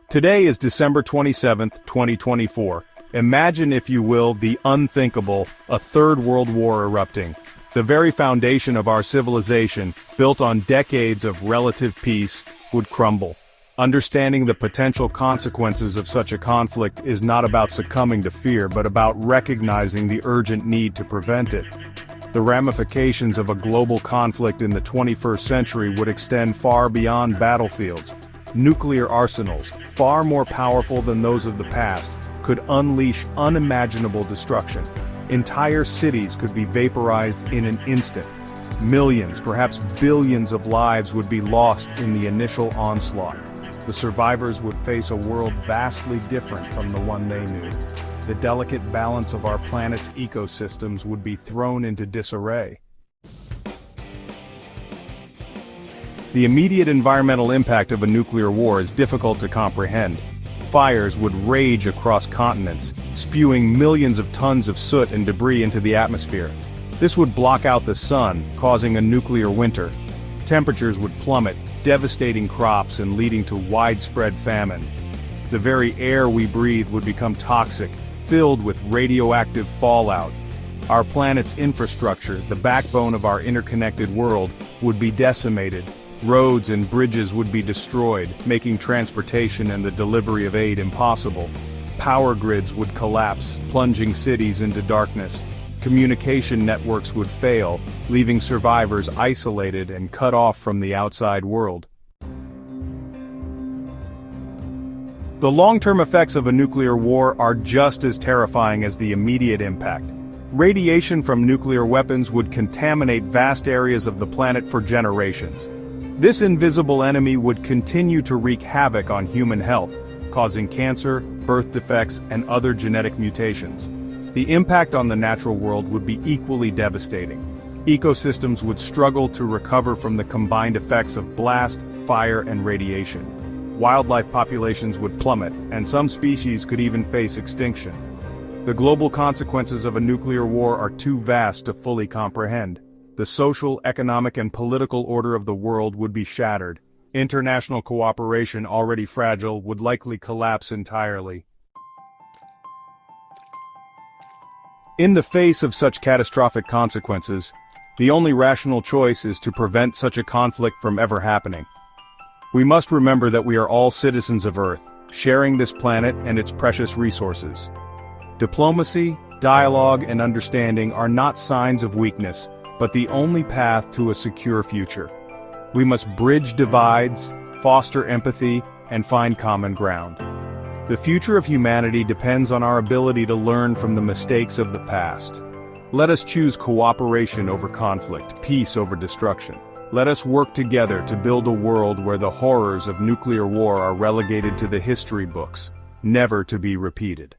Today is December 27th, 2024. Imagine, if you will, the unthinkable, a third world war erupting. The very foundation of our civilization, built on decades of relative peace, would crumble. Understanding the potential consequences of such a conflict is not about succumbing to fear, but about recognizing the urgent need to prevent it. The ramifications of a global conflict in the 21st century would extend far beyond battlefields. Nuclear arsenals, far more powerful than those of the past, could unleash unimaginable destruction. Entire cities could be vaporized in an instant. Millions, perhaps billions of lives would be lost in the initial onslaught. The survivors would face a world vastly different from the one they knew. The delicate balance of our planet's ecosystems would be thrown into disarray. The immediate environmental impact of a nuclear war is difficult to comprehend. Fires would rage across continents, spewing millions of tons of soot and debris into the atmosphere. This would block out the sun, causing a nuclear winter. Temperatures would plummet, devastating crops and leading to widespread famine. The very air we breathe would become toxic, filled with radioactive fallout. Our planet's infrastructure, the backbone of our interconnected world, would be decimated. Roads and bridges would be destroyed, making transportation and the delivery of aid impossible. Power grids would collapse, plunging cities into darkness. Communication networks would fail, leaving survivors isolated and cut off from the outside world. The long-term effects of a nuclear war are just as terrifying as the immediate impact. Radiation from nuclear weapons would contaminate vast areas of the planet for generations. This invisible enemy would continue to wreak havoc on human health, causing cancer, birth defects, and other genetic mutations. The impact on the natural world would be equally devastating. Ecosystems would struggle to recover from the combined effects of blast, fire, and radiation. Wildlife populations would plummet, and some species could even face extinction. The global consequences of a nuclear war are too vast to fully comprehend. The social, economic, and political order of the world would be shattered. International cooperation, already fragile, would likely collapse entirely. In the face of such catastrophic consequences, the only rational choice is to prevent such a conflict from ever happening. We must remember that we are all citizens of Earth, sharing this planet and its precious resources. Diplomacy, dialogue, and understanding are not signs of weakness, but the only path to a secure future. We must bridge divides, foster empathy, and find common ground. The future of humanity depends on our ability to learn from the mistakes of the past. Let us choose cooperation over conflict, peace over destruction. Let us work together to build a world where the horrors of nuclear war are relegated to the history books, never to be repeated.